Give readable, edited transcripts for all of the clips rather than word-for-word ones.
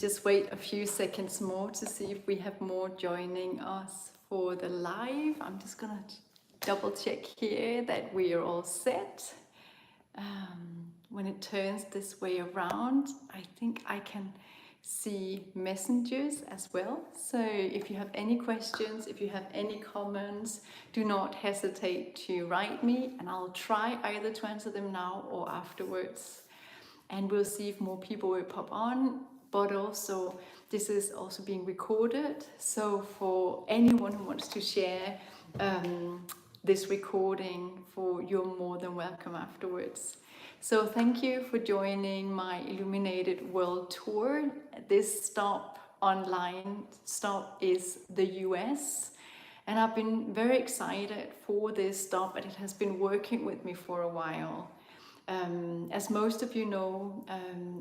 just wait a few seconds more to see if we have more joining us for the live. I'm just gonna double check here that we are all set. When it turns this way around, I think I can see messengers as well. So if you have any questions, if you have any comments, do not hesitate to write me, and I'll try either to answer them now or afterwards. And we'll see if more people will pop on. But also, this is also being recorded. So for anyone who wants to share this recording, you're more than welcome afterwards. So thank you for joining my Illuminated World Tour. This online stop is the US. And I've been very excited for this stop, and it has been working with me for a while. As most of you know,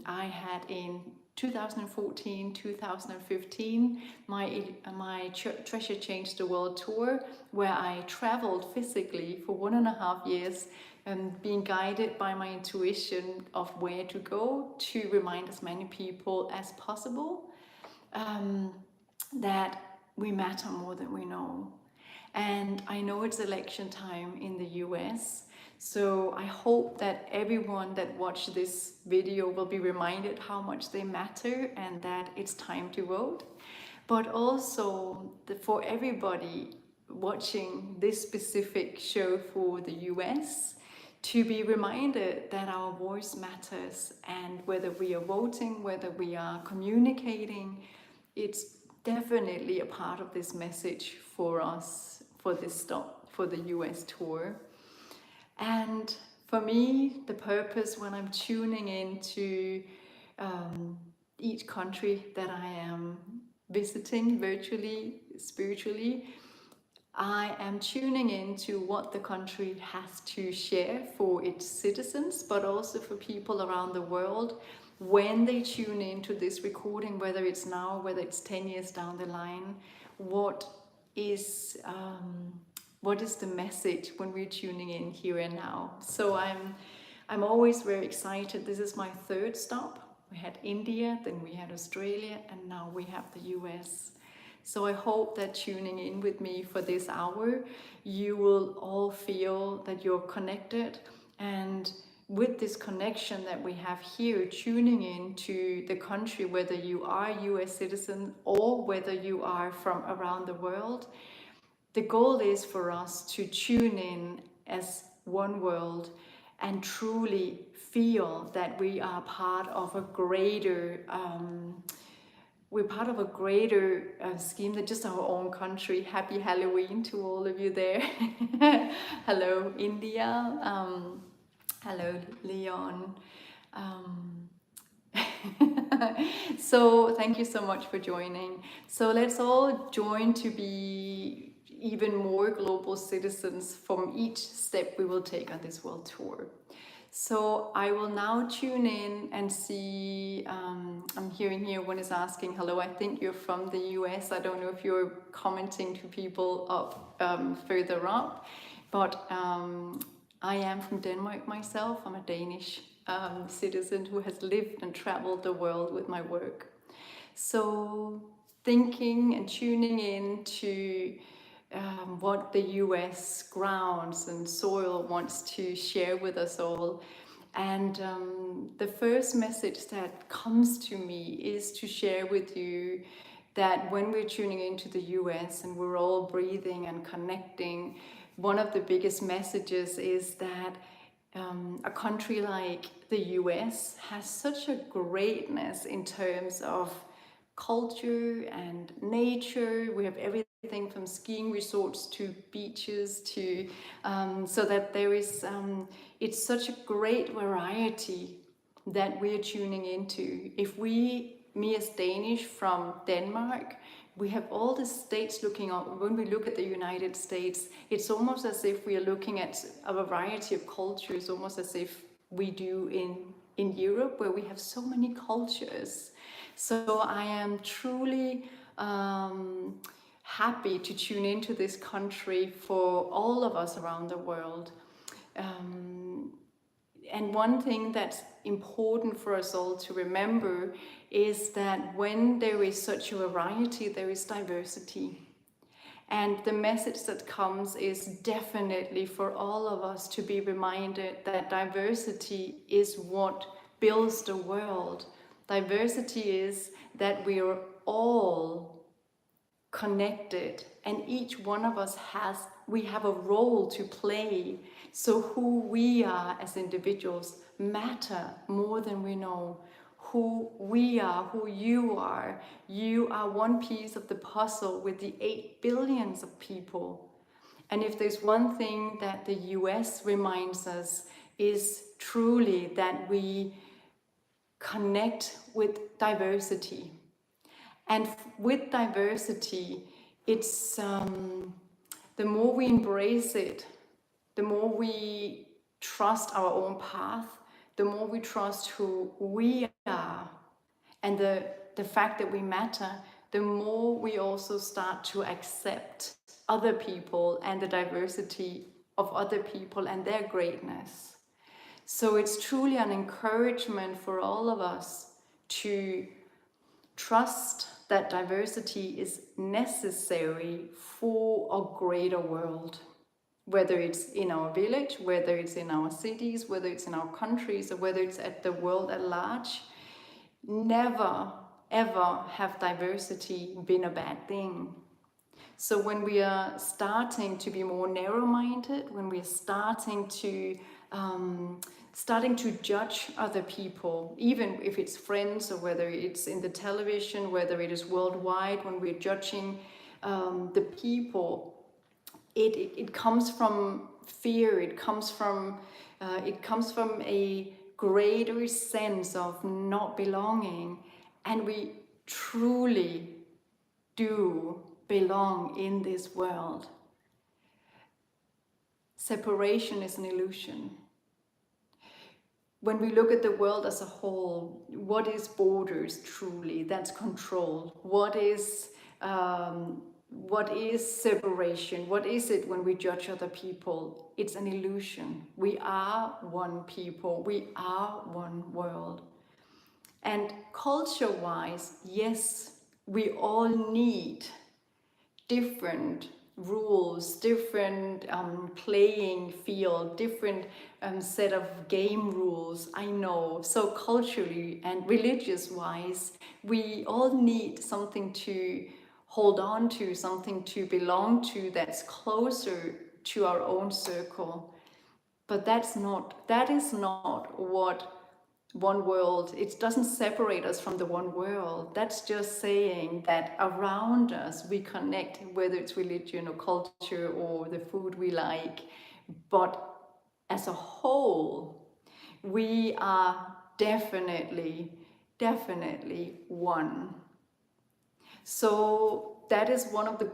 I had in 2014, 2015, my Treasure Changed the World tour, where I traveled physically for 1.5 years, being guided by my intuition of where to go to remind as many people as possible that we matter more than we know. And I know it's election time in the US, so I hope that everyone that watched this video will be reminded how much they matter and that it's time to vote. But also for everybody watching this specific show for the US, to be reminded that our voice matters, and whether we are voting, whether we are communicating, it's definitely a part of this message for us, for this stop, for the US tour. And for me, the purpose when I'm tuning into each country that I am visiting virtually, spiritually, I am tuning into what the country has to share for its citizens, but also for people around the world when they tune into this recording, whether it's now, whether it's 10 years down the line. What is the message when we're tuning in here and now? So I'm always very excited. This is my third stop. We had India, then we had Australia, and now we have the US. So I hope that tuning in with me for this hour, you will all feel that you're connected. And with this connection that we have here, tuning in to the country, whether you are a US citizen or whether you are from around the world, the goal is for us to tune in as one world and truly feel that we are part of a greater scheme than just our own country. Happy Halloween to all of you there. Hello, India. Hello, Leon. So thank you so much for joining. So let's all join to be even more global citizens from each step we will take on this world tour. So I will now tune in and see, I'm hearing here one is asking, hello, I think you're from the US. I don't know if you're commenting to people up further up, but I am from Denmark myself. I'm a Danish citizen who has lived and traveled the world with my work. So thinking and tuning in to what the US grounds and soil wants to share with us all. And the first message that comes to me is to share with you that when we're tuning into the US and we're all breathing and connecting, one of the biggest messages is that a country like the US has such a greatness in terms of culture and nature. We have everything from skiing resorts to beaches to so that there is it's such a great variety that we're tuning into. If me as Danish from Denmark, we have all the states looking up. When we look at the United States, it's almost as if we are looking at a variety of cultures, almost as if we do in Europe, where we have so many cultures. So I am truly happy to tune into this country for all of us around the world. And one thing that's important for us all to remember is that when there is such a variety, there is diversity. And the message that comes is definitely for all of us to be reminded that diversity is what builds the world. Diversity is that we are all connected, and each one of us we have a role to play. So who we are as individuals matter more than we know. Who we are, who you are one piece of the puzzle with the 8 billions of people. And if there's one thing that the US reminds us, is truly that we connect with diversity. And with diversity, it's the more we embrace it, the more we trust our own path, the more we trust who we are, and the fact that we matter, the more we also start to accept other people and the diversity of other people and their greatness. So it's truly an encouragement for all of us to trust that diversity is necessary for a greater world. Whether it's in our village, whether it's in our cities, whether it's in our countries, or whether it's at the world at large, never ever have diversity been a bad thing. So when we are starting to be more narrow-minded, when we're starting to judge other people, even if it's friends or whether it's in the television, whether it is worldwide, when we're judging the people, it comes from fear. It comes from a greater sense of not belonging, and we truly do belong in this world. Separation is an illusion. When we look at the world as a whole, what is borders truly? That's control. What is separation? What is it when we judge other people? It's an illusion. We are one people. We are one world. And culture-wise, yes, we all need different rules, different playing field, different set of game rules, I know. So culturally and religious-wise, we all need something to hold on to, something to belong to that's closer to our own circle. But that is not what one world, it doesn't separate us from the one world. That's just saying that around us we connect, whether it's religion or culture or the food we like. But as a whole, we are definitely one. So that is one of the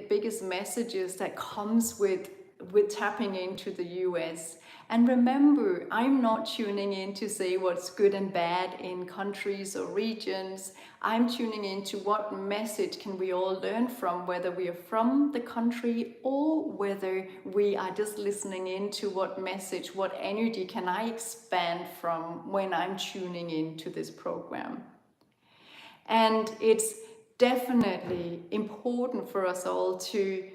biggest messages that comes with tapping into the US. And remember, I'm not tuning in to say what's good and bad in countries or regions. I'm tuning into what message can we all learn from, whether we are from the country or whether we are just listening in to what message, what energy can I expand from when I'm tuning into this program. And it's definitely important for us all to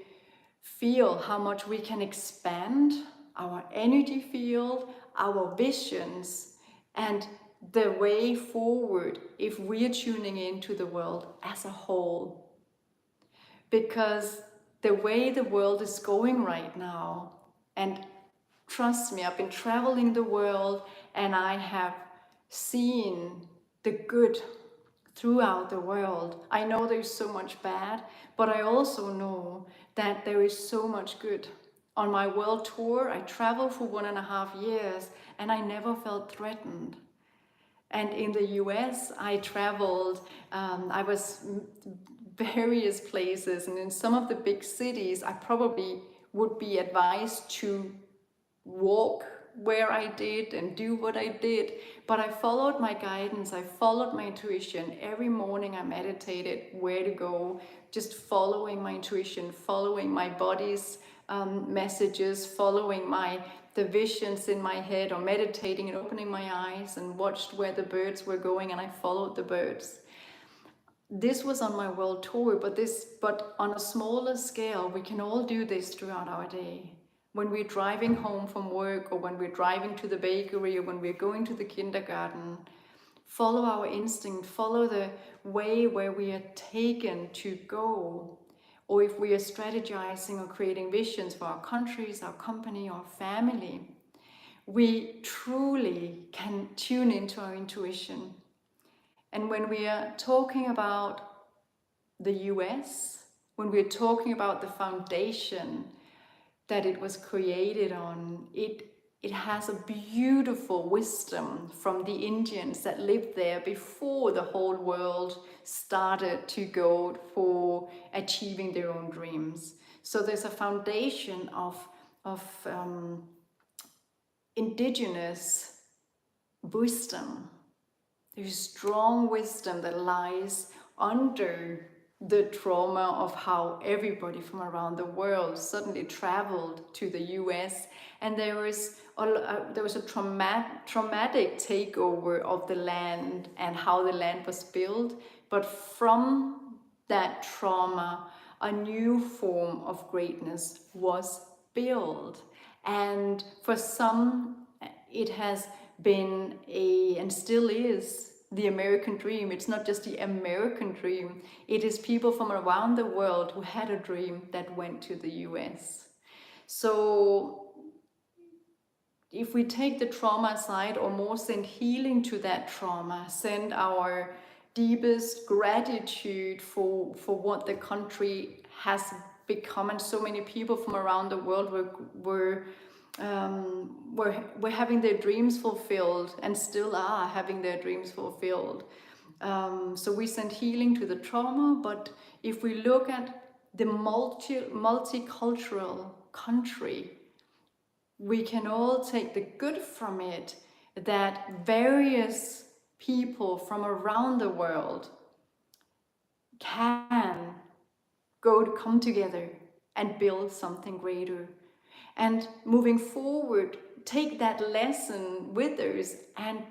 feel how much we can expand our energy field, our visions, and the way forward if we are tuning into the world as a whole. Because the way the world is going right now, and trust me, I've been traveling the world and I have seen the good throughout the world. I know there's so much bad, but I also know that there is so much good. On my world tour, I traveled for 1.5 years and I never felt threatened. And in the US, I traveled, I was various places, and in some of the big cities, I probably would be advised to walk where I did and do what I did, but I followed my guidance, I followed my intuition. Every morning I meditated where to go, just following my intuition, following my body's messages, following the visions in my head, or meditating and opening my eyes and watched where the birds were going, and I followed the birds. This was on my world tour, but on a smaller scale, we can all do this throughout our day. When we're driving home from work, or when we're driving to the bakery, or when we're going to the kindergarten, follow our instinct, follow the way where we are taken to go. Or if we are strategizing or creating visions for our countries, our company, our family, we truly can tune into our intuition. And when we are talking about the US, when we're talking about the foundation that it was created on, it has a beautiful wisdom from the Indians that lived there before the whole world started to go for achieving their own dreams. So there's a foundation of indigenous wisdom. There's strong wisdom that lies under the trauma of how everybody from around the world suddenly traveled to the US, and there was a traumatic takeover of the land and how the land was built. But from that trauma, a new form of greatness was built. And for some, it has been and still is, the American dream. It's not just the American dream, it is people from around the world who had a dream that went to the US. So if we take the trauma aside, or more send healing to that trauma, send our deepest gratitude for what the country has become, and so many people from around the world were having their dreams fulfilled, and still are having their dreams fulfilled. So we send healing to the trauma. But if we look at the multicultural country, we can all take the good from it, that various people from around the world can come together and build something greater. And moving forward, take that lesson with us and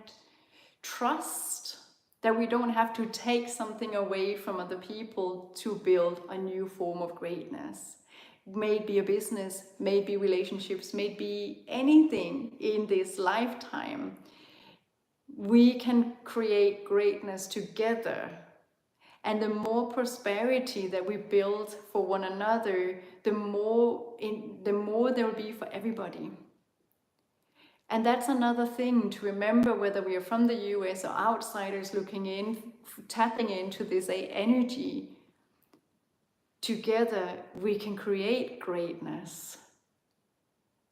trust that we don't have to take something away from other people to build a new form of greatness. Maybe a business, maybe relationships, maybe anything in this lifetime. We can create greatness together. And the more prosperity that we build for one another, the more there will be for everybody. And that's another thing to remember, whether we are from the US or outsiders looking in, tapping into this energy. Together we can create greatness.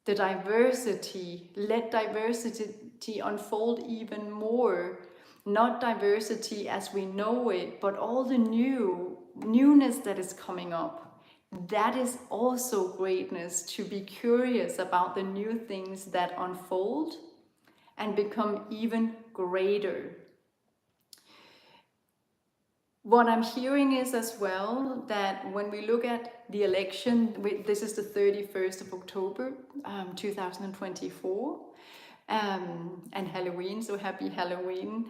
The diversity, let diversity unfold even more. Not diversity as we know it, but all the newness that is coming up. That is also greatness, to be curious about the new things that unfold and become even greater. What I'm hearing is as well that when we look at the election, this is the 31st of October, 2024, and Halloween, so happy Halloween.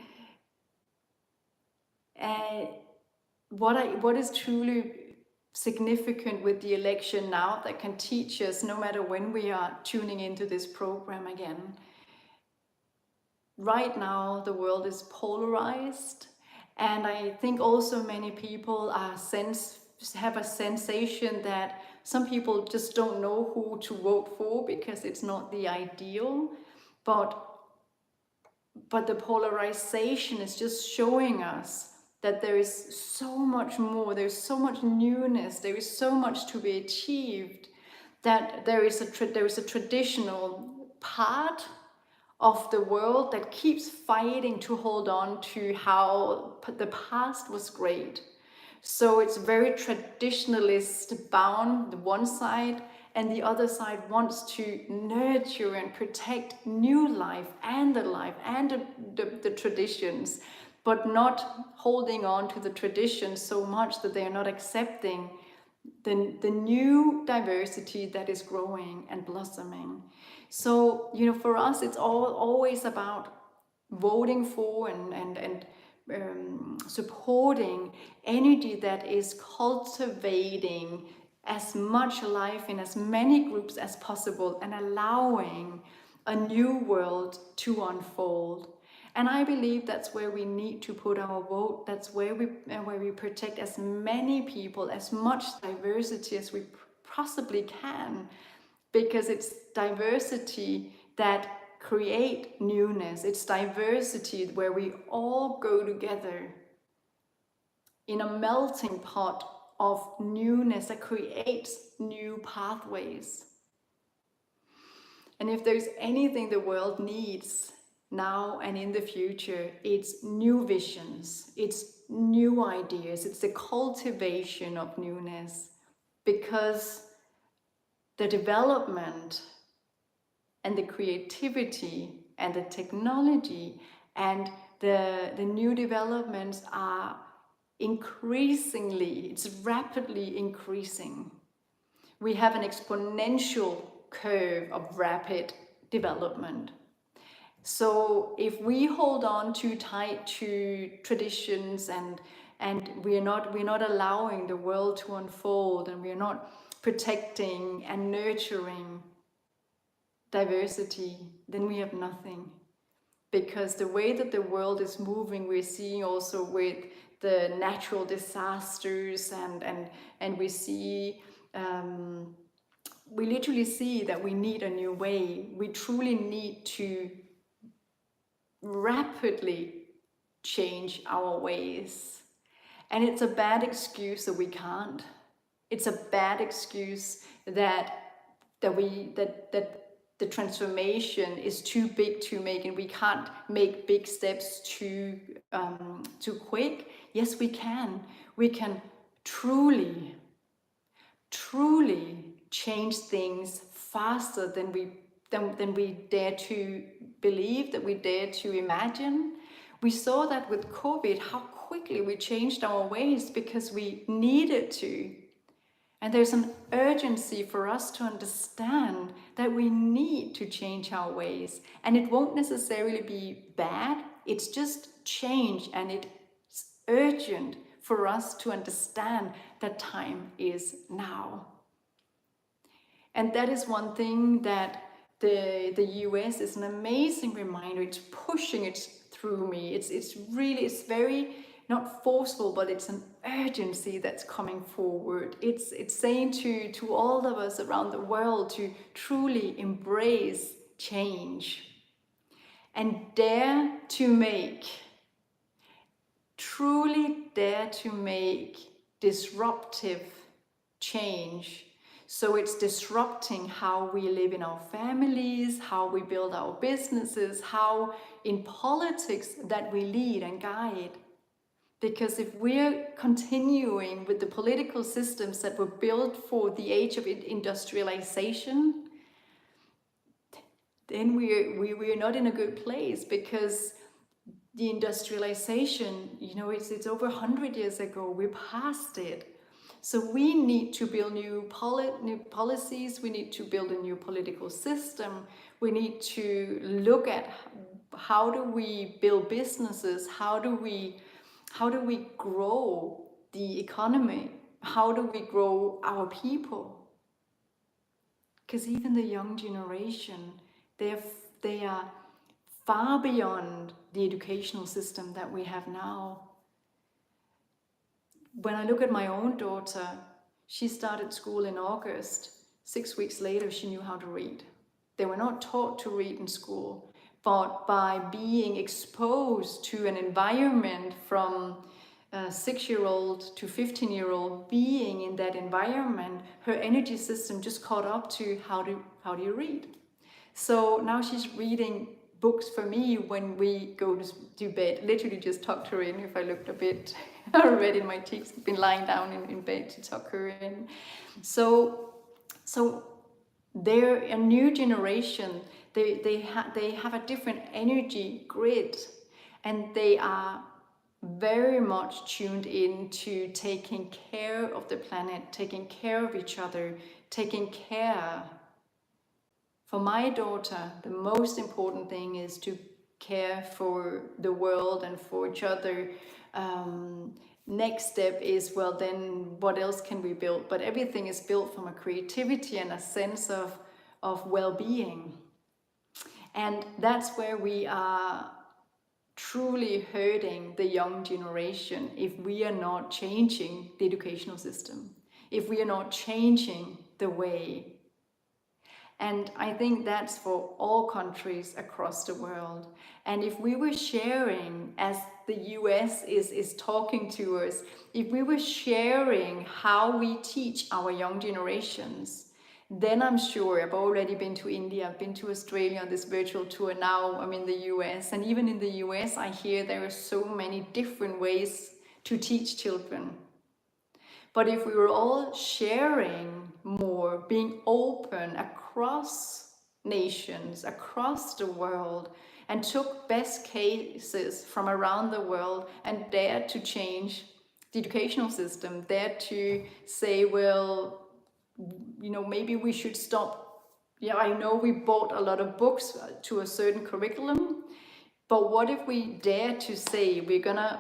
What is truly significant with the election now that can teach us, no matter when we are tuning into this program again. Right now, the world is polarized, and I think also many people have a sensation that some people just don't know who to vote for because it's not the ideal. But the polarization is just showing us that there is so much more, there's so much newness, there is so much to be achieved, that there is a traditional part of the world that keeps fighting to hold on to how the past was great. So it's very traditionalist bound, the one side, and the other side wants to nurture and protect new life and the traditions, but not holding on to the traditions so much that they are not accepting the new diversity that is growing and blossoming. So, for us, it's always about voting for and supporting energy that is cultivating as much life in as many groups as possible and allowing a new world to unfold. And I believe that's where we need to put our vote. That's where we protect as many people, as much diversity as we possibly can, because it's diversity that create newness. It's diversity where we all go together in a melting pot of newness that creates new pathways. And if there's anything the world needs now and in the future, it's new visions, it's new ideas, it's the cultivation of newness, because the development and the creativity and the technology and the new developments are increasingly, it's rapidly increasing. We have an exponential curve of rapid development. So if we hold on too tight to traditions and we're not allowing the world to unfold, and we're not protecting and nurturing diversity, then we have nothing. Because the way that the world is moving, we're seeing also with the natural disasters and we see we literally see that we need a new way. We truly need to rapidly change our ways. And it's a bad excuse that we can't. It's a bad excuse that the transformation is too big to make, and we can't make big steps too quick. Yes, we can. We can truly change things faster than we dare to believe, that we dare to imagine. We saw that with COVID, how quickly we changed our ways because we needed to. And there's an urgency for us to understand that we need to change our ways. And it won't necessarily be bad, it's just change, and it's urgent for us to understand that time is now. And that is one thing that the US is an amazing reminder. It's pushing it through me. It's very not forceful, but it's an urgency that's coming forward. It's saying to all of us around the world to truly embrace change and truly dare to make disruptive change. So it's disrupting how we live in our families, how we build our businesses, how in politics that we lead and guide. Because if we're continuing with the political systems that were built for the age of industrialization, then we're not in a good place, because the industrialization, it's over 100 years ago. We're past it. So we need to build new policies. We need to build a new political system. We need to look at how do we build businesses? How do we grow the economy? How do we grow our people? Because even the young generation, they are far beyond the educational system that we have now. When I look at my own daughter, she started school in August. 6 weeks later, she knew how to read. They were not taught to read in school, but by being exposed to an environment from a 6-year-old to 15-year-old, being in that environment, her energy system just caught up to how do you read. So now she's reading books for me when we go to bed. Literally just tucked her in. If I looked a bit red in my cheeks, I've been lying down in bed to tuck her in. So they're a new generation. They have a different energy grid, and they are very much tuned in to taking care of the planet, taking care of each other, taking care. For my daughter, the most important thing is to care for the world and for each other. Next step is, well, then what else can we build? But everything is built from a creativity and a sense of well-being. And that's where we are truly hurting the young generation if we are not changing the educational system, if we are not changing the way. And I think that's for all countries across the world. And if we were sharing, as the US is talking to us, if we were sharing how we teach our young generations, then I'm sure, I've already been to India, I've been to Australia on this virtual tour, now I'm in the US. And even in the US, I hear there are so many different ways to teach children. But if we were all sharing more, being open across nations, across the world, and took best cases from around the world and dared to change the educational system, dared to say, well, you know, maybe we should stop. Yeah, I know we bought a lot of books to a certain curriculum, but what if we dare to say we're gonna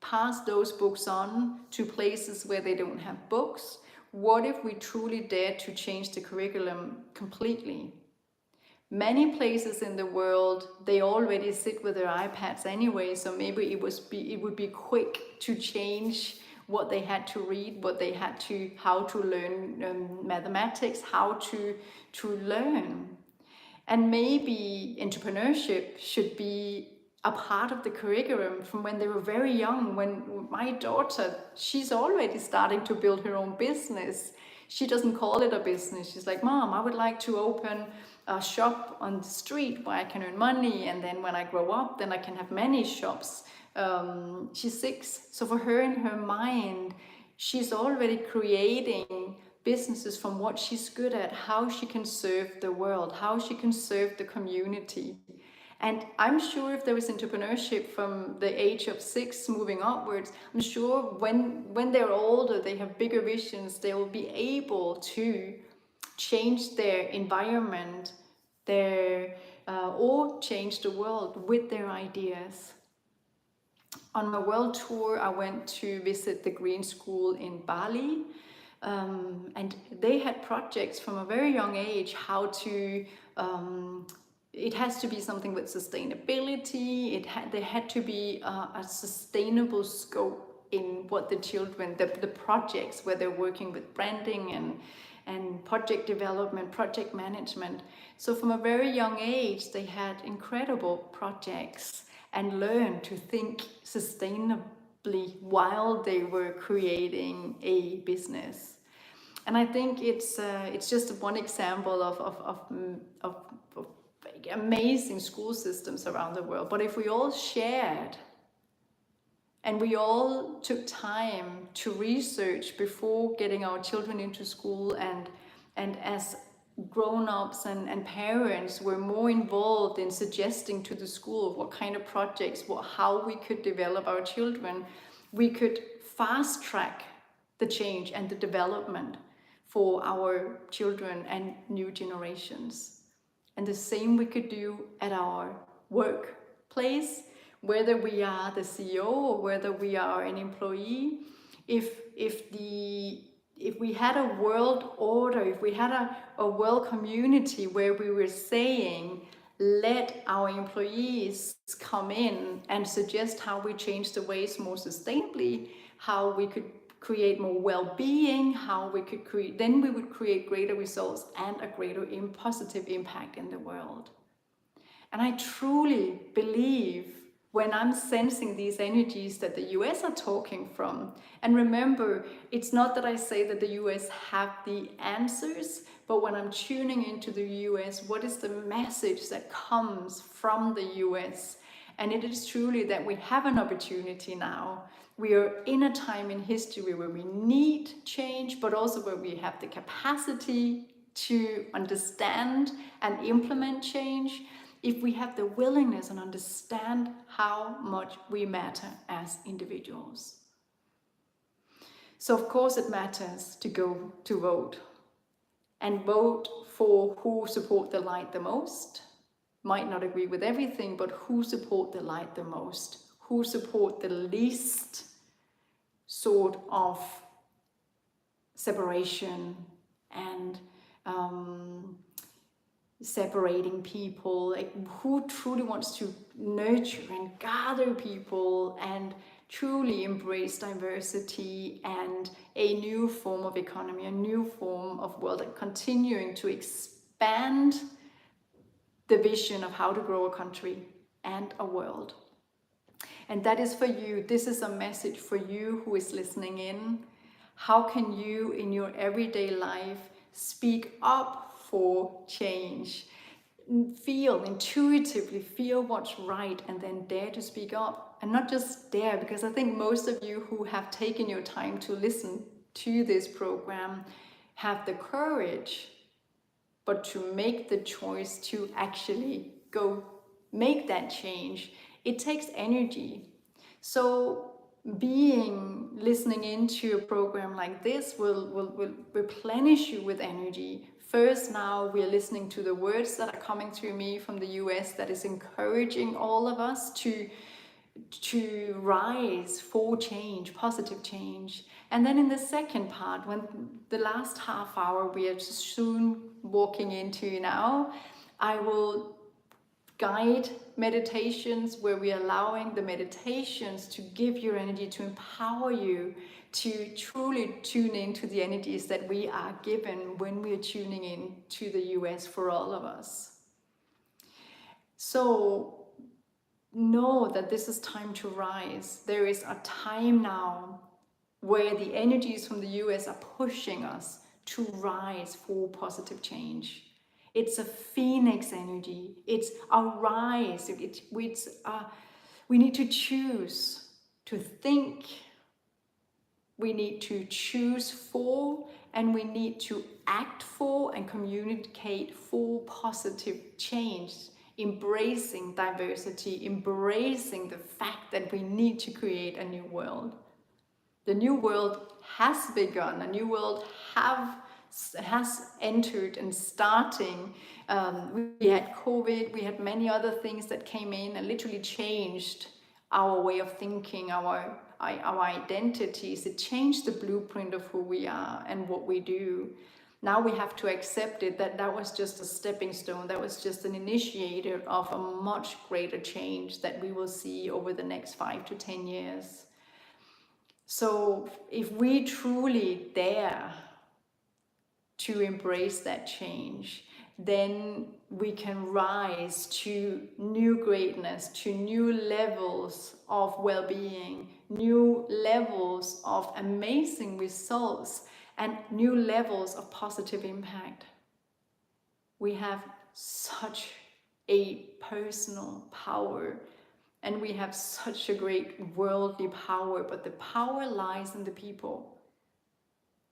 pass those books on to places where they don't have books? What if we truly dare to change the curriculum completely? Many places in the world, they already sit with their iPads anyway, so maybe it would be quick to change what they had to read, what they had to, how to learn mathematics, how to learn. And maybe entrepreneurship should be a part of the curriculum from when they were very young. When my daughter, she's already starting to build her own business. She doesn't call it a business. She's like, Mom, I would like to open a shop on the street where I can earn money, and then when I grow up, then I can have many shops. She's 6, so for her, in her mind, she's already creating businesses from what she's good at, how she can serve the world, how she can serve the community. And I'm sure if there is entrepreneurship from the age of 6 moving upwards, I'm sure when they're older, they have bigger visions, they will be able to change their environment, or change the world with their ideas. On my world tour, I went to visit the Green School in Bali, and they had projects from a very young age how to, it has to be something with sustainability, there had to be a sustainable scope in what the children, the projects where they're working with branding and project development, project management. So from a very young age, they had incredible projects and learned to think sustainably while they were creating a business. And I think it's just one example of amazing school systems around the world. But if we all shared and we all took time to research before getting our children into school, and as grown-ups and parents were more involved in suggesting to the school what kind of projects, how we could develop our children, we could fast track the change and the development for our children and new generations. And the same we could do at our workplace, whether we are the CEO or whether we are an employee. If we had a world order, if we had a world community where we were saying, let our employees come in and suggest how we change the ways more sustainably, how we could create more well-being, how we could create, then we would create greater results and a greater positive impact in the world. And I truly believe, when I'm sensing these energies that the US are talking from, and remember, it's not that I say that the US have the answers, but when I'm tuning into the US, what is the message that comes from the US? And it is truly that we have an opportunity now. We are in a time in history where we need change, but also where we have the capacity to understand and implement change. if we have the willingness and understand how much we matter as individuals. So of course it matters to go to vote and vote for who support the light the most. Might not agree with everything, but who support the light the most, who support the least sort of separation and separating people, like who truly wants to nurture and gather people and truly embrace diversity and a new form of economy, a new form of world, and continuing to expand the vision of how to grow a country and a world. And that is for you. This is a message for you who is listening in. How can you in your everyday life speak up for change? Feel, intuitively feel what's right and then dare to speak up. And not just dare, because I think most of you who have taken your time to listen to this program have the courage, but to make the choice to actually go make that change, it takes energy. So listening into a program like this will replenish you with energy. First, now we're listening to the words that are coming through me from the US that is encouraging all of us to rise for change, positive change. And then in the second part, when the last half hour we are soon walking into now, I will guide meditations where we are allowing the meditations to give your energy, to empower you to truly tune into the energies that we are given when we are tuning in to the US for all of us. So know that this is time to rise. There is a time now where the energies from the US are pushing us to rise for positive change. It's a phoenix energy. It's a rise. We need to choose to think. We need to choose for, and we need to act for and communicate for positive change. Embracing diversity, embracing the fact that we need to create a new world. The new world has begun. A new world has entered and starting. We had COVID, we had many other things that came in and literally changed our way of thinking, our identities. It changed the blueprint of who we are and what we do. Now we have to accept it, that was just a stepping stone, that was just an initiator of a much greater change that we will see over the next 5 to 10 years. So if we truly dare to embrace that change, then we can rise to new greatness, to new levels of well-being, new levels of amazing results, and new levels of positive impact. We have such a personal power, and we have such a great worldly power, but the power lies in the people.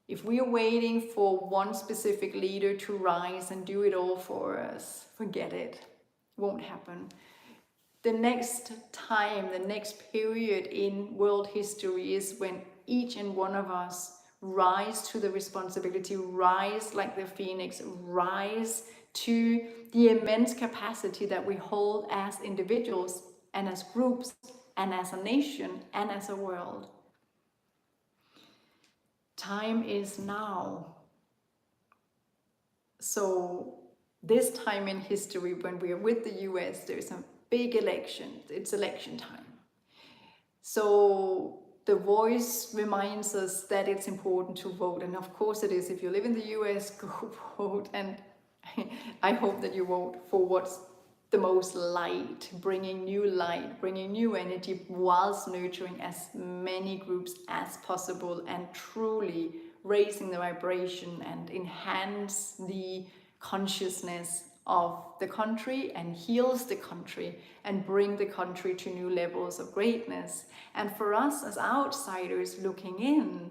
If we are waiting for one specific leader to rise and do it all for us, forget it. It won't happen. The next time, the next period in world history is when each and one of us rise to the responsibility, rise like the phoenix, rise to the immense capacity that we hold as individuals and as groups and as a nation and as a world. Time is now. So this time in history, when we are with the US, there's a big election. It's election time. So the voice reminds us that it's important to vote. And of course it is. If you live in the US, go vote. And I hope that you vote for what's the most light, bringing new energy, whilst nurturing as many groups as possible and truly raising the vibration and enhance the consciousness of the country and heals the country and bring the country to new levels of greatness. And for us as outsiders looking in,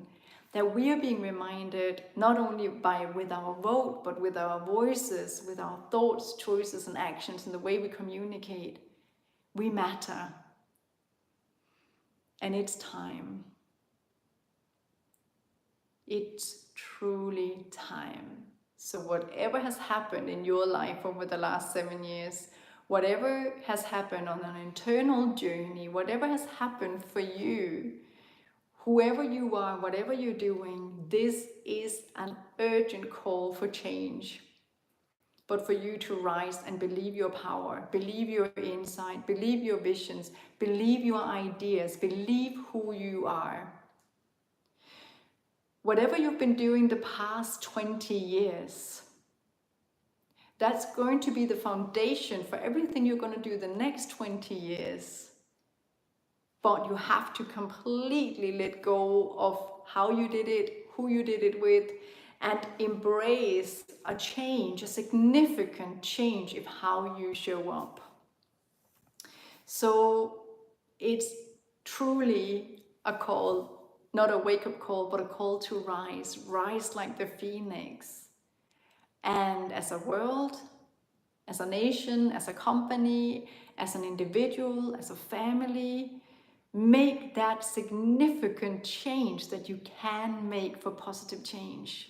that we are being reminded not only with our vote, but with our voices, with our thoughts, choices, and actions, and the way we communicate. We matter. And it's time. It's truly time. So whatever has happened in your life over the last 7 years, whatever has happened on an internal journey, whatever has happened for you, whoever you are, whatever you're doing, this is an urgent call for change. But for you to rise and believe your power, believe your insight, believe your visions, believe your ideas, believe who you are. Whatever you've been doing the past 20 years, that's going to be the foundation for everything you're going to do the next 20 years. But you have to completely let go of how you did it, who you did it with, and embrace a change, a significant change of how you show up. So it's truly a call, not a wake-up call, but a call to rise. Rise like the phoenix. And as a world, as a nation, as a company, as an individual, as a family, make that significant change that you can make for positive change.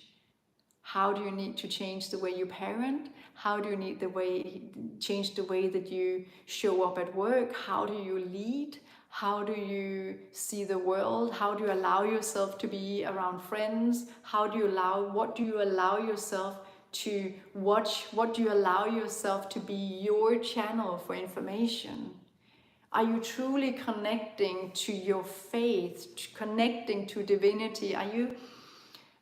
How do you need to change the way you parent? How do you need change the way that you show up at work? How do you lead? How do you see the world? How do you allow yourself to be around friends? What do you allow yourself to watch? What do you allow yourself to be your channel for information? Are you truly connecting to your faith, connecting to divinity? Are you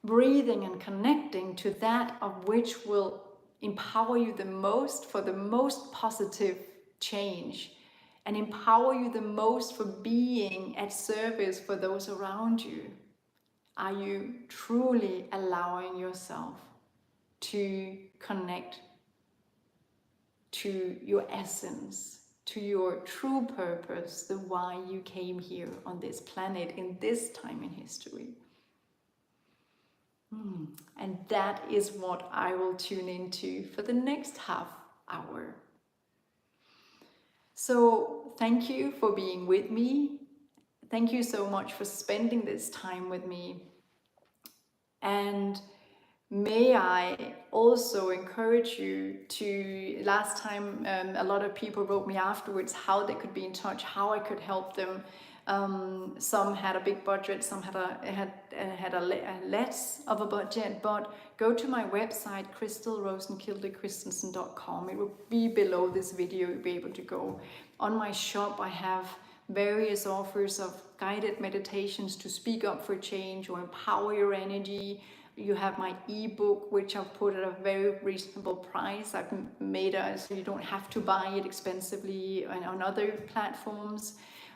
breathing and connecting to that of which will empower you the most for the most positive change, and empower you the most for being at service for those around you? Are you truly allowing yourself to connect to your essence, to your true purpose, the why you came here on this planet in this time in history? And that is what I will tune into for the next half hour. So thank you for being with me. Thank you so much for spending this time with me. And may I also encourage you to, last time a lot of people wrote me afterwards how they could be in touch, how I could help them. Some had a big budget, some had a less of a budget, but go to my website, christelrosenkildechristensen.com. It will be below this video. You'll be able to go. On my shop, I have various offers of guided meditations to speak up for change or empower your energy. You have my ebook, which I've put at a very reasonable price. I've made it so you don't have to buy it expensively on other platforms.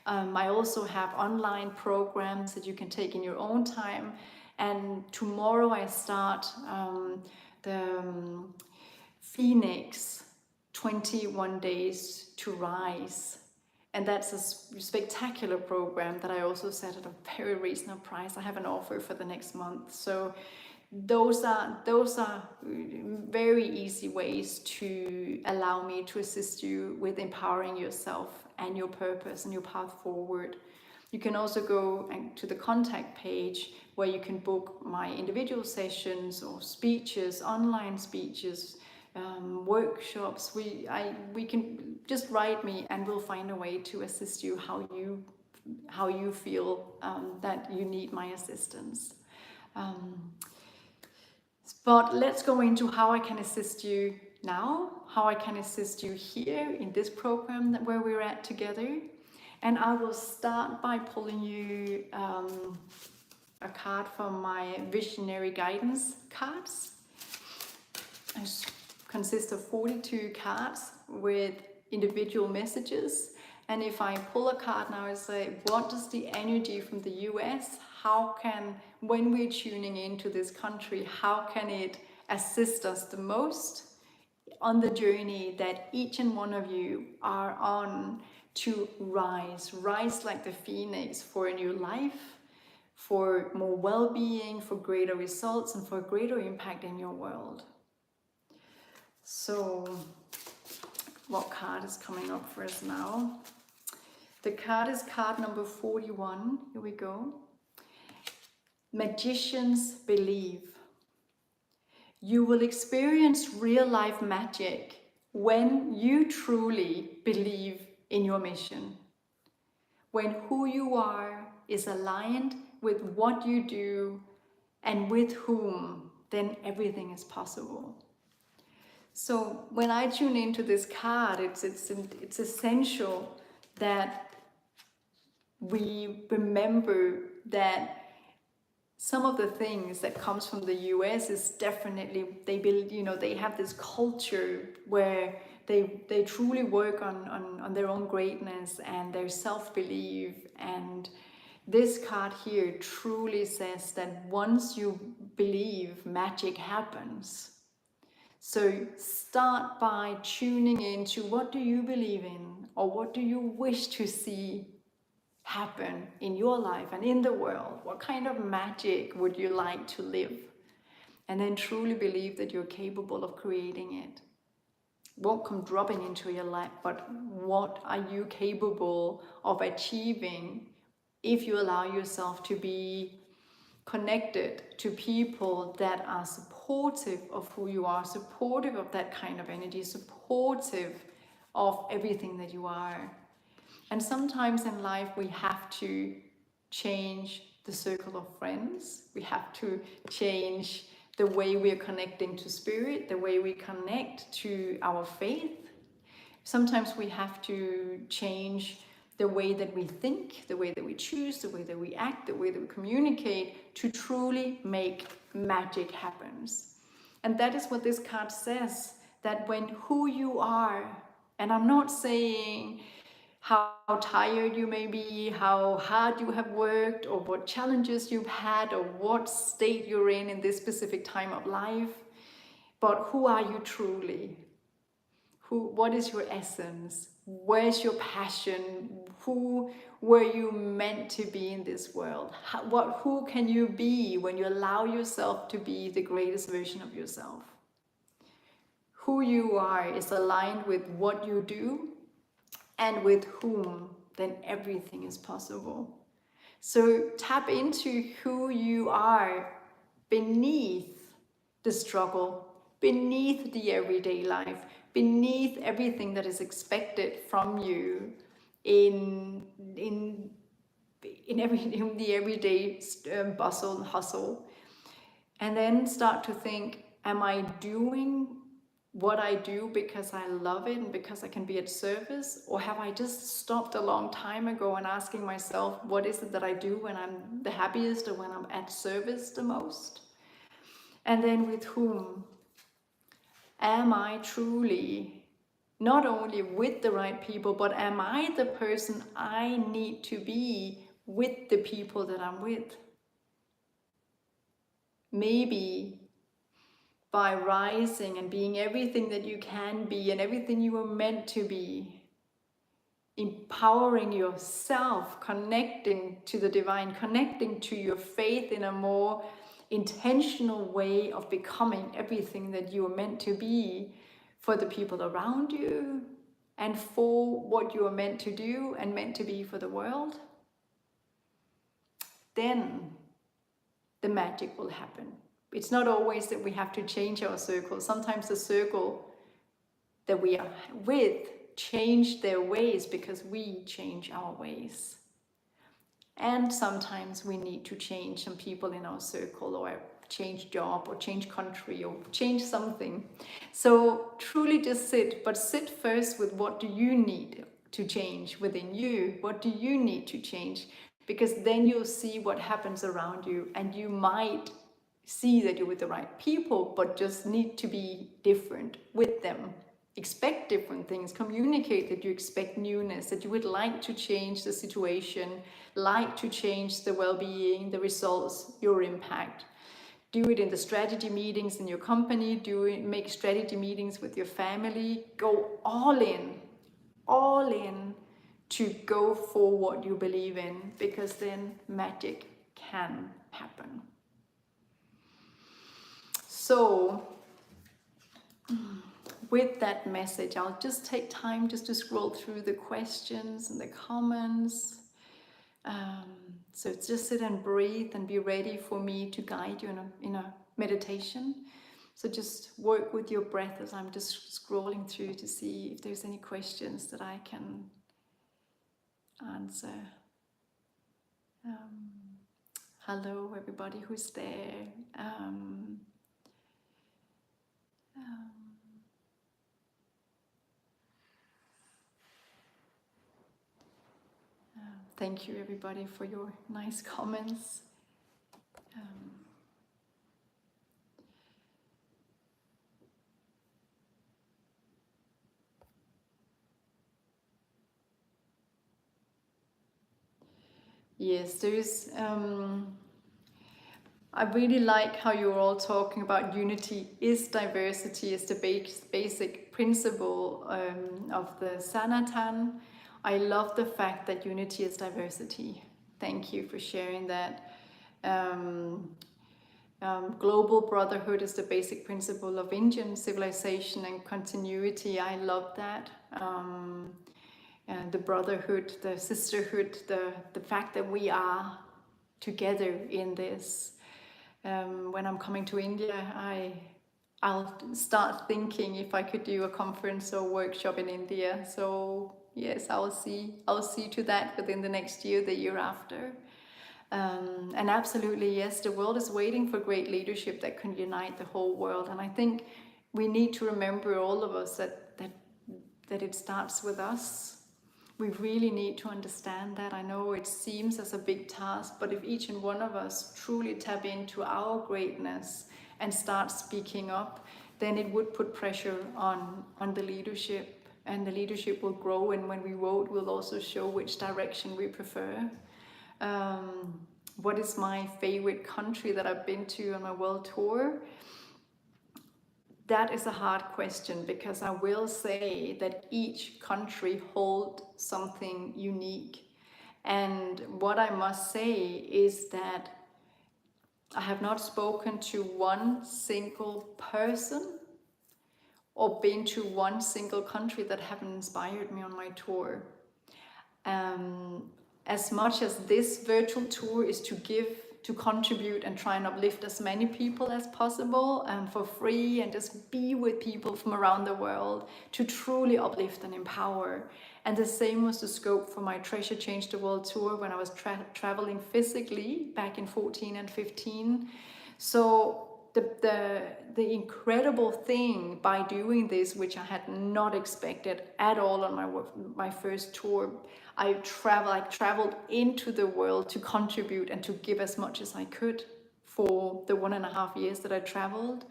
I also have online programs that you can take in your own time. And tomorrow I start the Phoenix 21 Days to Rise. And that's a spectacular program that I also set at a very reasonable price. I have an offer for the next month. So those are very easy ways to allow me to assist you with empowering yourself and your purpose and your path forward. You can also go to the contact page where you can book my individual sessions or speeches, online speeches, workshops. We can just write me and we'll find a way to assist you how you feel that you need my assistance. But let's go into how I can assist you now, how I can assist you here in this program where we're at together. And I will start by pulling you a card from my visionary guidance cards. It consists of 42 cards with individual messages. And if I pull a card now and say, what does the energy from the US, when we're tuning into this country, how can it assist us the most on the journey that each and one of you are on to rise like the phoenix for a new life, for more well-being, for greater results, and for greater impact in your world. So, what card is coming up for us now? The card is card number 41. Here we go. Magicians believe. You will experience real-life magic when you truly believe in your mission. When who you are is aligned with what you do and with whom, then everything is possible. So when I tune into this card, it's essential that we remember that some of the things that comes from the US is definitely, they have this culture where they truly work on their own greatness and their self-belief. And this card here truly says that once you believe, magic happens. So start by tuning into what do you believe in, or what do you wish to see happen in your life and in the world. What kind of magic would you like to live? And then truly believe that you're capable of creating it. It won't come dropping into your life, but what are you capable of achieving if you allow yourself to be connected to people that are supportive of who you are, supportive of that kind of energy, supportive of everything that you are. And sometimes in life we have to change the circle of friends. We have to change the way we are connecting to spirit, the way we connect to our faith. Sometimes we have to change the way that we think, the way that we choose, the way that we act, the way that we communicate to truly make magic happen. And that is what this card says, that when who you are, and I'm not saying how tired you may be, how hard you have worked, or what challenges you've had, or what state you're in this specific time of life, but who are you truly? What is your essence? Where's your passion? Who were you meant to be in this world? Who can you be when you allow yourself to be the greatest version of yourself? Who you are is aligned with what you do and with whom, then everything is possible. So tap into who you are beneath the struggle, beneath the everyday life, beneath everything that is expected from you in the everyday bustle and hustle. And then start to think, am I doing what I do because I love it and because I can be at service? Or have I just stopped a long time ago and asking myself, what is it that I do when I'm the happiest or when I'm at service the most? And then with whom? Am I truly not only with the right people, but am I the person I need to be with the people that I'm with? Maybe by rising and being everything that you can be and everything you were meant to be, empowering yourself, connecting to the divine, connecting to your faith in a more intentional way of becoming everything that you are meant to be for the people around you and for what you are meant to do and meant to be for the world, then the magic will happen. It's not always that we have to change our circle. Sometimes the circle that we are with change their ways because we change our ways. And sometimes we need to change some people in our circle, or change job, or change country, or change something. So truly just sit, but sit first with what do you need to change within you? What do you need to change? Because then you'll see what happens around you, and you might see that you're with the right people, but just need to be different with them. Expect different things, communicate that you expect newness, that you would like to change the situation, like to change the well-being, the results, your impact. Do it in the strategy meetings in your company, make strategy meetings with your family, go all in to go for what you believe in, because then magic can happen. So with that message, I'll just take time just to scroll through the questions and the comments. So just sit and breathe and be ready for me to guide you in a meditation. So just work with your breath as I'm just scrolling through to see if there's any questions that I can answer. Hello everybody who's there. Thank you everybody for your nice comments. Yes, there is. I really like how you're all talking about unity is diversity as the basic principle of the Sanatan. I love the fact that unity is diversity. Thank you for sharing that. Global brotherhood is the basic principle of Indian civilization and continuity. I love that. The brotherhood, the sisterhood, the fact that we are together in this. When I'm coming to India, I'll start thinking if I could do a conference or workshop in India. So yes, I'll see to that within the next year, the year after. And absolutely, yes, the world is waiting for great leadership that can unite the whole world. And I think we need to remember, all of us, that it starts with us. We really need to understand that. I know it seems as a big task, but if each and one of us truly tap into our greatness and start speaking up, then it would put pressure on the leadership, and the leadership will grow. And when we vote, we'll also show which direction we prefer. What is my favorite country that I've been to on my world tour? That is a hard question, because I will say that each country holds something unique. And what I must say is that I have not spoken to one single person or been to one single country that haven't inspired me on my tour. As much as this virtual tour is to give, to contribute and try and uplift as many people as possible for free, and just be with people from around the world to truly uplift and empower. And the same was the scope for my Treasure Change the World tour when I was traveling physically back in 14 and 15. So the incredible thing by doing this, which I had not expected at all on my first tour, I traveled into the world to contribute and to give as much as I could for the 1.5 years that I traveled.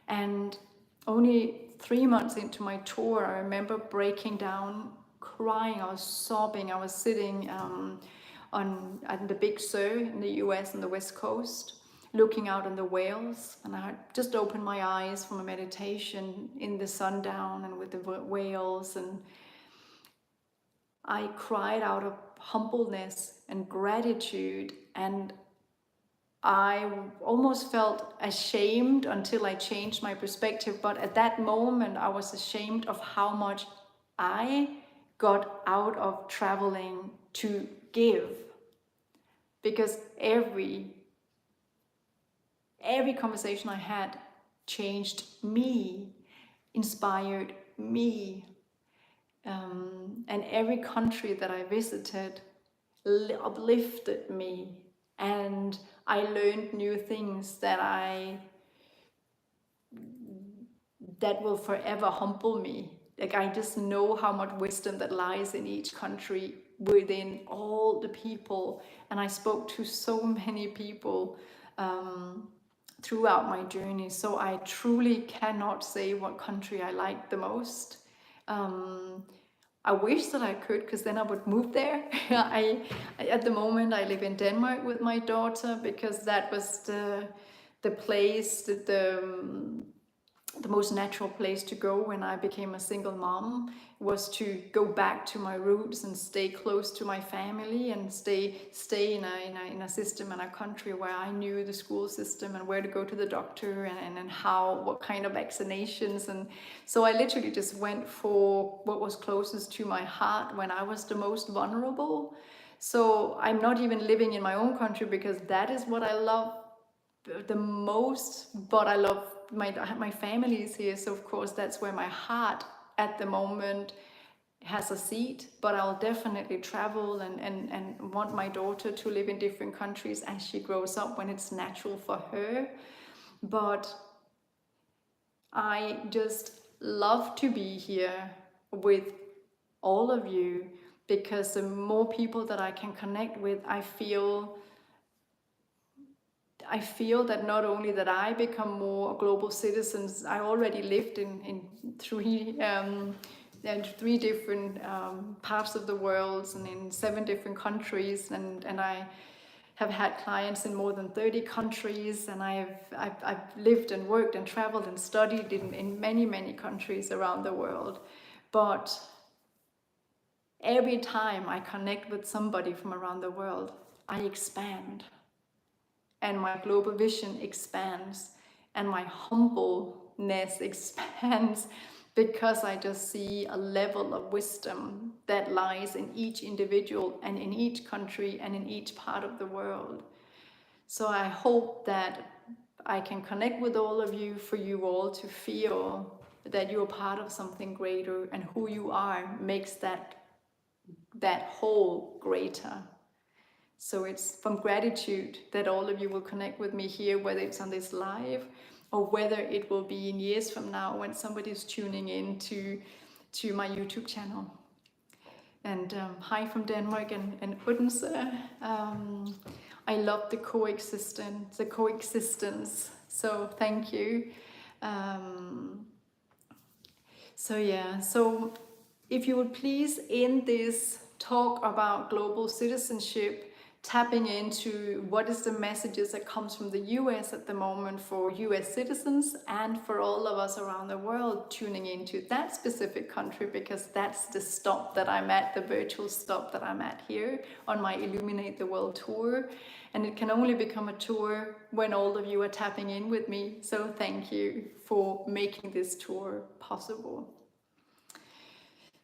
And only 3 months into my tour, I remember breaking down, crying. I was sobbing. I was sitting on the Big Sur in the US on the West Coast, looking out on the whales, and I had just opened my eyes from a meditation in the sundown and with the whales, and I cried out of humbleness and gratitude, and I almost felt ashamed until I changed my perspective. But at that moment, I was ashamed of how much I got out of traveling to give, because every conversation I had changed me, inspired me. And every country that I visited uplifted me, and I learned new things that will forever humble me. Like, I just know how much wisdom that lies in each country, within all the people. And I spoke to so many people throughout my journey. So I truly cannot say what country I like the most. I wish that I could, because then I would move there. At the moment I live in Denmark with my daughter, because that was the place, the most natural place to go when I became a single mom was to go back to my roots and stay close to my family and stay in a system and a country where I knew the school system and where to go to the doctor and how, what kind of vaccinations. And so I literally just went for what was closest to my heart when I was the most vulnerable. So I'm not even living in my own country because that is what I love the most, but I love my family is here, so of course that's where my heart at the moment has a seat. But I'll definitely travel and want my daughter to live in different countries as she grows up when it's natural for her. But I just love to be here with all of you, because the more people that I can connect with, I feel that not only that I become more global citizens. I already lived in three different parts of the world and in 7 different countries, and I have had clients in more than 30 countries, and I've lived and worked and traveled and studied in many countries around the world. But every time I connect with somebody from around the world, I expand. And my global vision expands, and my humbleness expands, because I just see a level of wisdom that lies in each individual and in each country and in each part of the world. So I hope that I can connect with all of you, for you all to feel that you're part of something greater, and who you are makes that whole greater. So it's from gratitude that all of you will connect with me here, whether it's on this live or whether it will be in years from now when somebody's tuning in to my YouTube channel. And hi from Denmark and Odense. I love the coexistence. So thank you. So if you would please, in this talk about global citizenship, tapping into what is the messages that comes from the US at the moment for US citizens and for all of us around the world tuning into that specific country, because that's the stop that I'm at, the virtual stop that I'm at here on my Illuminate the World tour. And it can only become a tour when all of you are tapping in with me. So thank you for making this tour possible.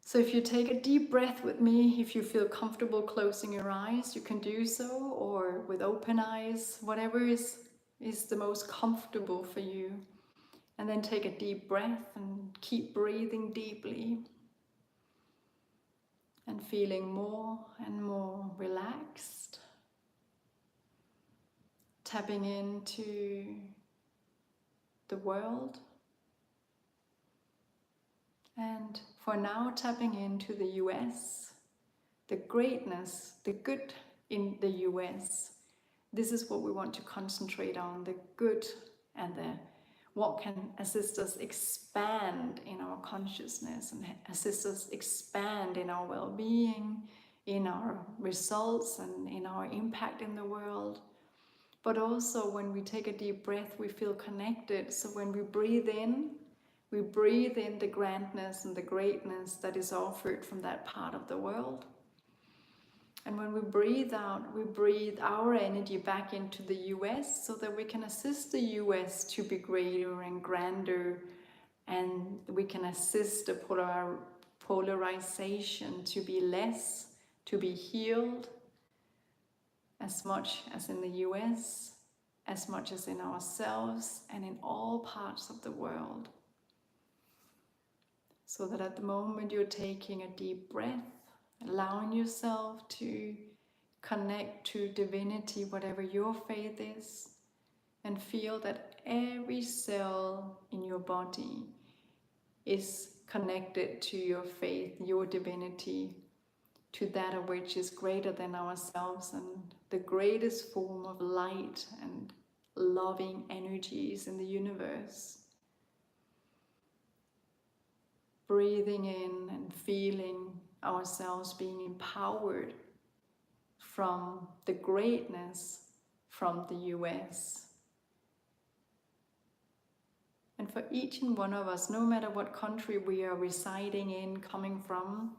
So if you take a deep breath with me, if you feel comfortable closing your eyes, you can do so, or with open eyes, whatever is the most comfortable for you. And then take a deep breath and keep breathing deeply and feeling more and more relaxed, tapping into the world. And for now, tapping into the US, the greatness, the good in the US. This is what we want to concentrate on, the good and what can assist us expand in our consciousness and assist us expand in our well-being, in our results and in our impact in the world. But also when we take a deep breath, we feel connected. So when we breathe in the grandness and the greatness that is offered from that part of the world. And when we breathe out, we breathe our energy back into the US, so that we can assist the US to be greater and grander, and we can assist the polarization to be less, to be healed, as much as in the US, as much as in ourselves and in all parts of the world. So that at the moment you're taking a deep breath, allowing yourself to connect to divinity, whatever your faith is, and feel that every cell in your body is connected to your faith, your divinity, to that of which is greater than ourselves and the greatest form of light and loving energies in the universe. Breathing in and feeling ourselves being empowered from the greatness from the US. And for each and one of us, no matter what country we are residing in, coming from,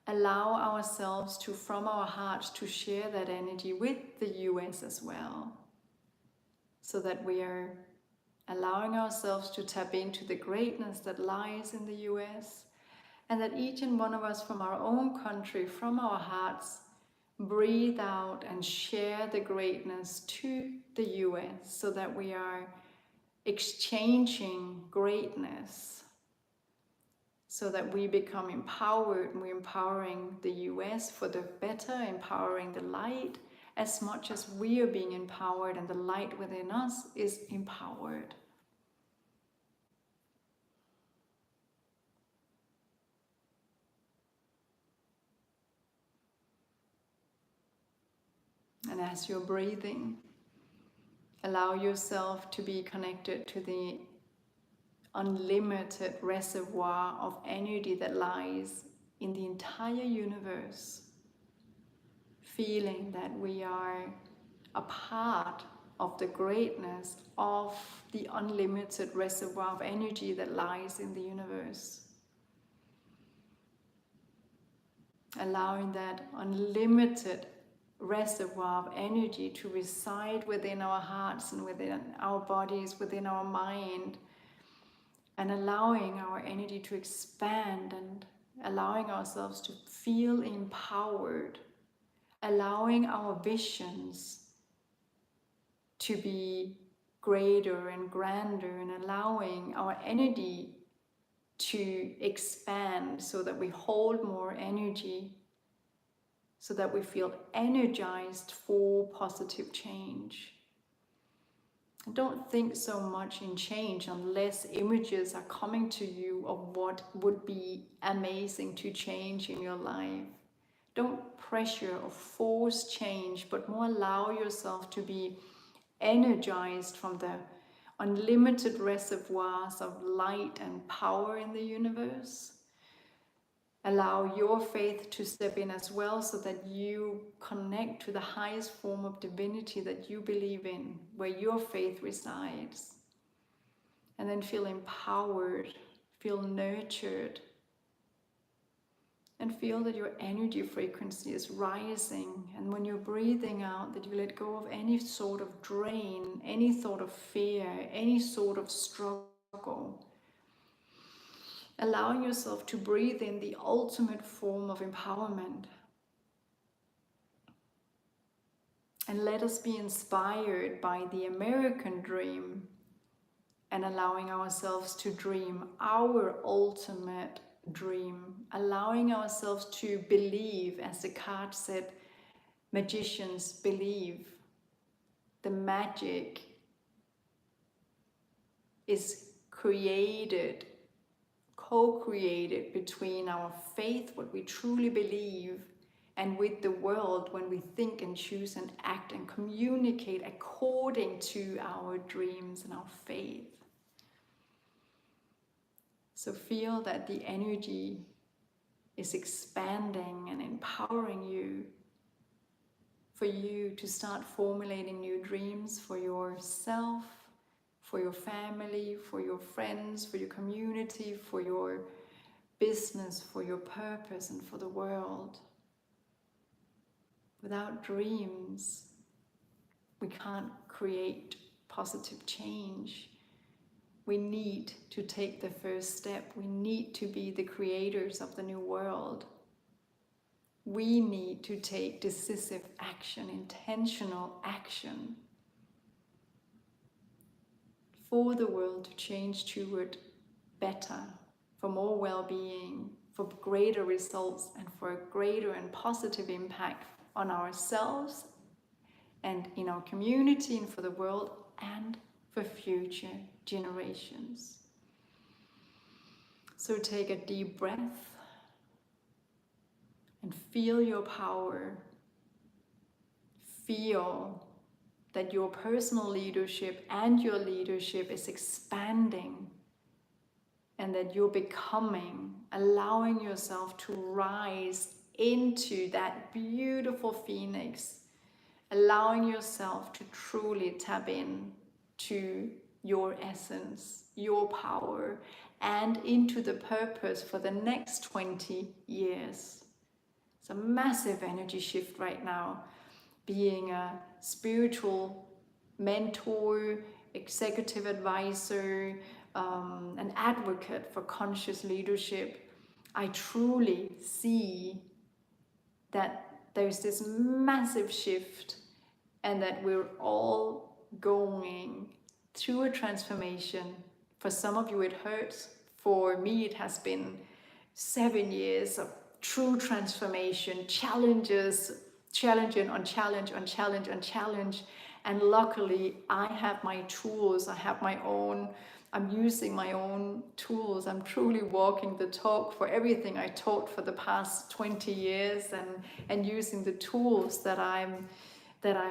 allow ourselves to, from our hearts, to share that energy with the US as well. So that we are allowing ourselves to tap into the greatness that lies in the US, and that each and one of us from our own country, from our hearts, breathe out and share the greatness to the US, so that we are exchanging greatness, so that we become empowered, and we're empowering the US for the better, empowering the light as much as we are being empowered and the light within us is empowered. And as you're breathing, allow yourself to be connected to the unlimited reservoir of energy that lies in the entire universe, feeling that we are a part of the greatness of the unlimited reservoir of energy that lies in the universe. Allowing that unlimited reservoir of energy to reside within our hearts and within our bodies, within our mind, and allowing our energy to expand and allowing ourselves to feel empowered, allowing our visions to be greater and grander, and allowing our energy to expand so that we hold more energy, so that we feel energized for positive change. And don't think so much in change unless images are coming to you of what would be amazing to change in your life. Don't pressure or force change, but more allow yourself to be energized from the unlimited reservoirs of light and power in the universe. Allow your faith to step in as well, so that you connect to the highest form of divinity that you believe in, where your faith resides. And then feel empowered, feel nurtured, and feel that your energy frequency is rising. And when you're breathing out, that you let go of any sort of drain, any sort of fear, any sort of struggle. Allowing yourself to breathe in the ultimate form of empowerment. And let us be inspired by the American dream, and allowing ourselves to dream our ultimate dream, allowing ourselves to believe, as the card said, magicians believe. The magic is created, co-created between our faith, what we truly believe, and with the world when we think and choose and act and communicate according to our dreams and our faith. So feel that the energy is expanding and empowering you, for you to start formulating new dreams for yourself, for your family, for your friends, for your community, for your business, for your purpose, and for the world. Without dreams, we can't create positive change. We need to take the first step. We need to be the creators of the new world. We need to take decisive action, intentional action, for the world to change toward better, for more well-being, for greater results, and for a greater and positive impact on ourselves and in our community and for the world and for future generations. So take a deep breath and feel your power. Feel that your personal leadership and your leadership is expanding, and that you're becoming, allowing yourself to rise into that beautiful phoenix, allowing yourself to truly tap in to your essence, your power, and into the purpose for the next 20 years. It's a massive energy shift right now. Being a spiritual mentor, executive advisor, an advocate for conscious leadership, I truly see that there's this massive shift and that we're all going through a transformation. For some of you it hurts. For me it has been 7 years of true transformation, challenges, challenging on challenge on challenge on challenge. And luckily I have my tools, I'm using my own tools. I'm truly walking the talk for everything I taught for the past 20 years and using the tools that I'm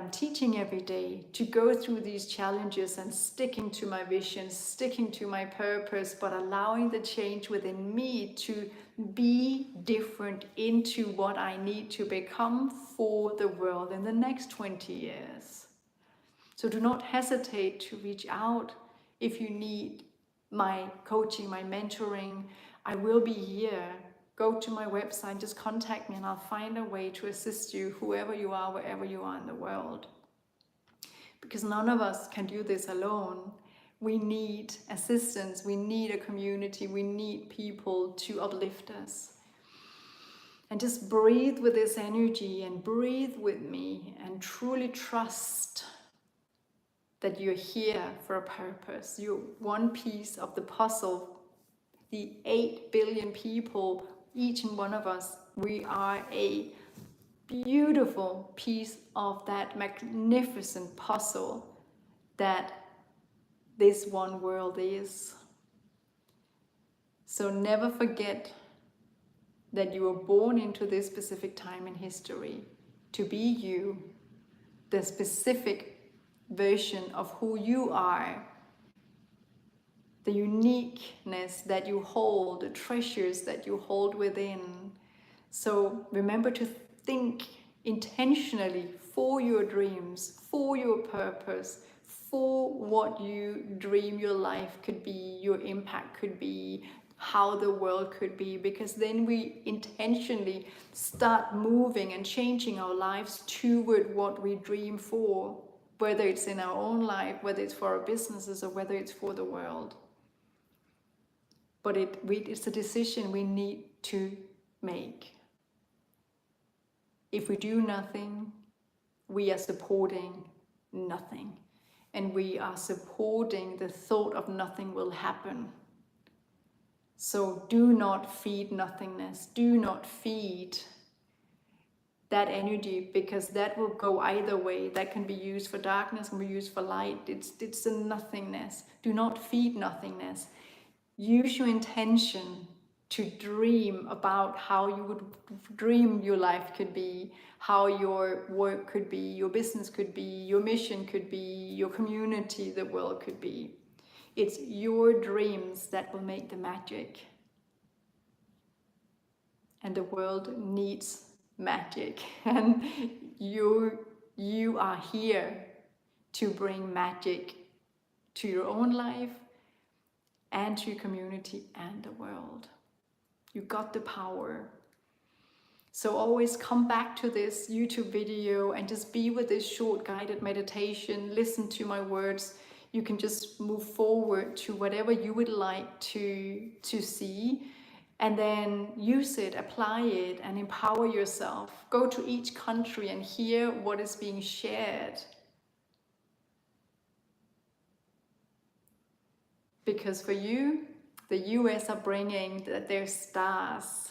teaching every day to go through these challenges and sticking to my vision, sticking to my purpose, but allowing the change within me to be different into what I need to become for the world in the next 20 years. So do not hesitate to reach out if you need my coaching, my mentoring. I will be here. Go to my website, just contact me and I'll find a way to assist you, whoever you are, wherever you are in the world. Because none of us can do this alone. We need assistance, we need a community, we need people to uplift us. And just breathe with this energy and breathe with me and truly trust that you're here for a purpose. You're one piece of the puzzle. The 8 billion people, each and one of us, we are a beautiful piece of that magnificent puzzle that this one world is. So never forget that you were born into this specific time in history to be you, the specific version of who you are, the uniqueness that you hold, the treasures that you hold within. So remember to think intentionally for your dreams, for your purpose, for what you dream your life could be, your impact could be, how the world could be, because then we intentionally start moving and changing our lives toward what we dream for, whether it's in our own life, whether it's for our businesses, or whether it's for the world. But it's a decision we need to make. If we do nothing, we are supporting nothing. And we are supporting the thought of nothing will happen. So do not feed nothingness. Do not feed that energy, because that will go either way. That can be used for darkness, can be used for light. It's a nothingness. Do not feed nothingness. Use your intention to dream about how you would dream your life could be, how your work could be, your business could be, your mission could be, your community, the world could be. It's your dreams that will make the magic. And the world needs magic. And you are here to bring magic to your own life and to your community and the world. You got the power. So always come back to this YouTube video and just be with this short guided meditation. Listen to my words. You can just move forward to whatever you would like to see, and then use it, apply it, and empower yourself. Go to each country and hear what is being shared. Because for you, the US are bringing their stars.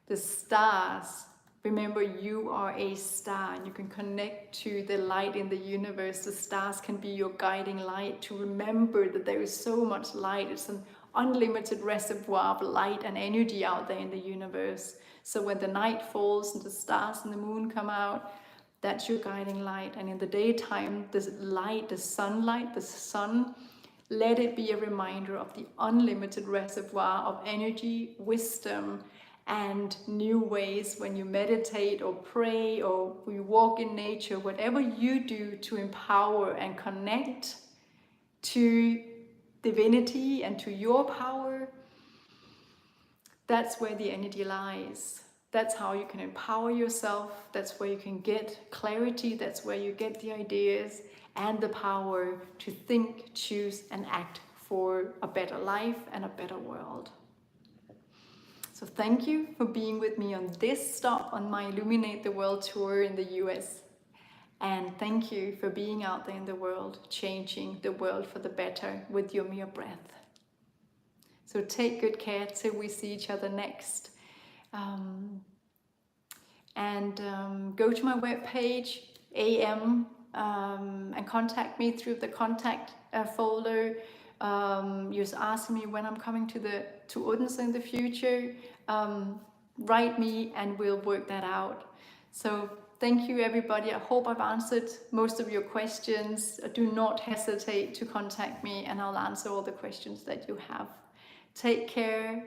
The stars, remember, you are a star and you can connect to the light in the universe. The stars can be your guiding light to remember that there is so much light. It's an unlimited reservoir of light and energy out there in the universe. So when the night falls and the stars and the moon come out, that's your guiding light. And in the daytime, the light, the sunlight, the sun, let it be a reminder of the unlimited reservoir of energy, wisdom, and new ways when you meditate or pray or you walk in nature, whatever you do to empower and connect to divinity and to your power, that's where the energy lies. That's how you can empower yourself. That's where you can get clarity. That's where you get the ideas and the power to think, choose, and act for a better life and a better world. So thank you for being with me on this stop on my Illuminate the World tour in the US. And thank you for being out there in the world, changing the world for the better with your mere breath. So take good care till we see each other next. Go to my webpage, AM, and contact me through the contact folder. Just ask me when I'm coming to Odense in the future. Write me and we'll work that out. So thank you everybody. I hope I've answered most of your questions. Do not hesitate to contact me and I'll answer all the questions that you have. Take care,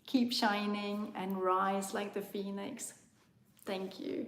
keep shining and rise like the phoenix. Thank you.